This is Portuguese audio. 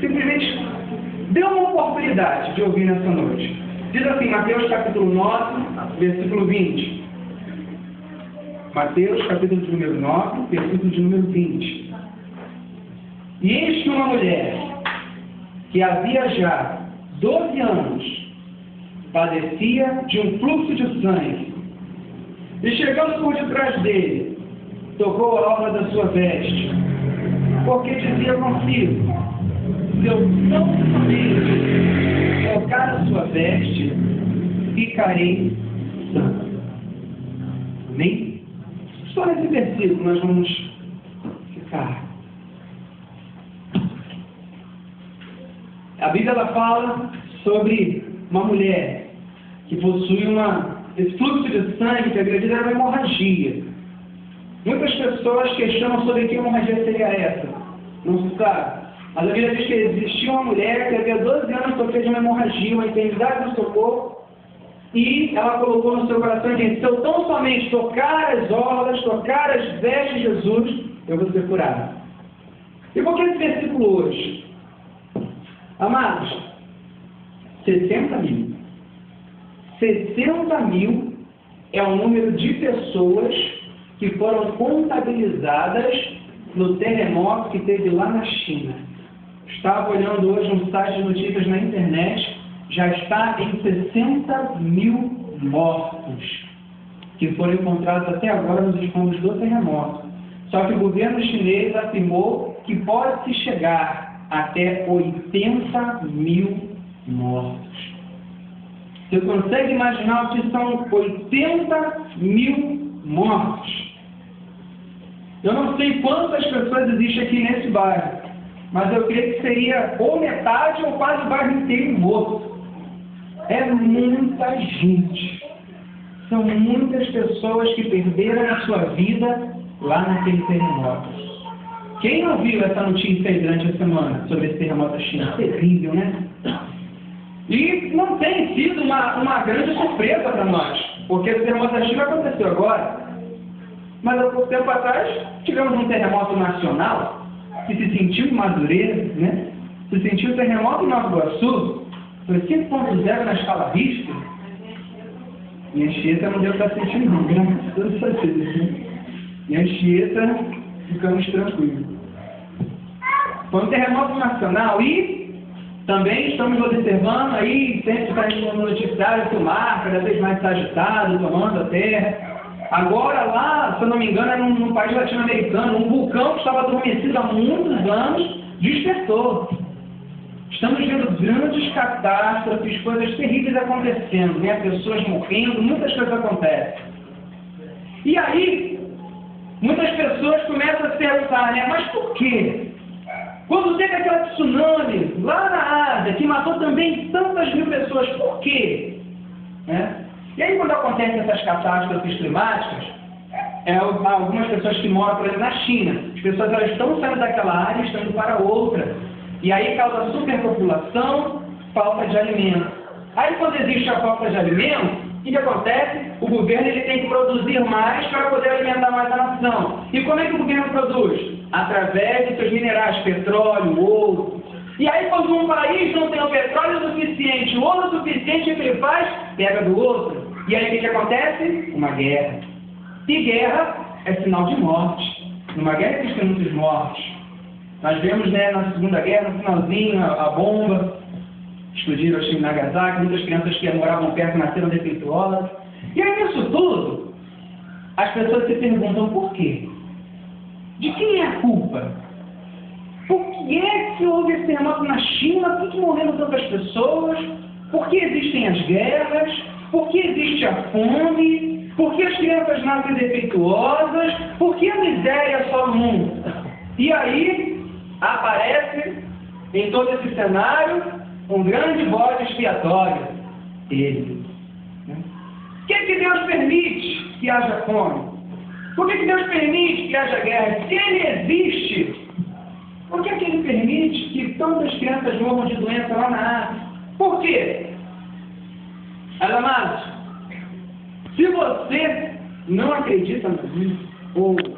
simplesmente dê uma oportunidade de ouvir nessa noite. Diz assim, Mateus capítulo 9, versículo 20. Mateus capítulo de número 9, versículo de número 20. E eis que uma mulher que havia já 12 anos padecia de um fluxo de sangue, e chegando por detrás dele, tocou a orla da sua veste, porque dizia consigo: se eu tão somente tocar a sua veste, ficarei sã. Amém? Só nesse versículo nós vamos ficar. A Bíblia ela fala sobre uma mulher que possui esse fluxo de sangue que acredita era uma hemorragia. Muitas pessoas questionam sobre que hemorragia seria essa. Não se sabe. Mas a Bíblia diz que existia uma mulher que havia 12 anos sofrendo de uma hemorragia, uma enfermidade do seu corpo, e ela colocou no seu coração e disse: se eu tão somente tocar as orlas, tocar as vestes de Jesus, eu vou ser curado. E por que esse versículo hoje? Amados, 60 mil. 60 mil é o número de pessoas que foram contabilizadas no terremoto que teve lá na China. Estava olhando hoje um site de notícias na internet, já está em 60 mil mortos que foram encontrados até agora nos escombros do terremoto. Só que o governo chinês afirmou que pode-se chegar até 80 mil mortos. Você consegue imaginar o que são 80 mil mortos? Eu não sei quantas pessoas existem aqui nesse bairro, mas eu creio que seria ou metade ou quase o bairro inteiro morto. É muita gente. São muitas pessoas que perderam a sua vida lá naquele terremoto. Quem não viu essa notícia aí durante a semana sobre esse terremoto da China? Terrível, né? E não tem sido uma grande surpresa para nós, porque o terremoto da China aconteceu agora. Mas há pouco tempo atrás tivemos um terremoto nacional que se sentiu em Madureira, né? Se sentiu o terremoto em Nova Iguaçu, foi 5.0 na escala Richter. Minha Anchieta não deu para sentir não, graças a Deus, né? Minha Anchieta, ficamos tranquilos. Foi um terremoto nacional e também estamos observando aí, sempre está no noticiário que o mar cada vez mais está agitado, tomando a terra. Agora lá, se eu não me engano, era num país latino-americano, um vulcão que estava adormecido há muitos anos, despertou. Estamos vendo grandes catástrofes, coisas terríveis acontecendo, né? Pessoas morrendo, muitas coisas acontecem. E aí, muitas pessoas começam a se perguntar, né? Mas por quê? Quando teve aquele tsunami lá na Ásia, que matou também tantas mil pessoas, por quê? E aí, quando acontecem essas catástrofes climáticas, algumas pessoas que moram, por exemplo, na China, as pessoas elas estão saindo daquela área e estão indo para outra. E aí causa superpopulação, falta de alimento. Aí, quando existe a falta de alimento, o que acontece? O governo ele tem que produzir mais para poder alimentar mais a nação. E como é que o governo produz? Através de seus minerais, petróleo, ouro. E aí, quando um país não tem o petróleo suficiente, o ouro suficiente, o que ele faz? Pega do outro. E aí, o que acontece? Uma guerra. E guerra é sinal de morte. Numa guerra existem muitos mortos. Nós vemos, né, na Segunda Guerra, no finalzinho, a bomba, explodiu Hiroshima e Nagasaki, muitas crianças que moravam perto nasceram defeituosas. E aí, nisso tudo, as pessoas se perguntam por quê? De quem é a culpa? Por que é que houve esse terremoto na China? Por que morreram tantas pessoas? Por que existem as guerras? Por que existe a fome? Por que as crianças nascem defeituosas? Por que a miséria assola o mundo? E aí aparece, em todo esse cenário, um grande bode expiatório. Ele. Por que Deus permite que haja fome? Por que Deus permite que haja guerra? Se Ele existe, por que Ele permite que tantas crianças morram de doença lá na África? Por quê? Mas, amados, se você não acredita nisso, ou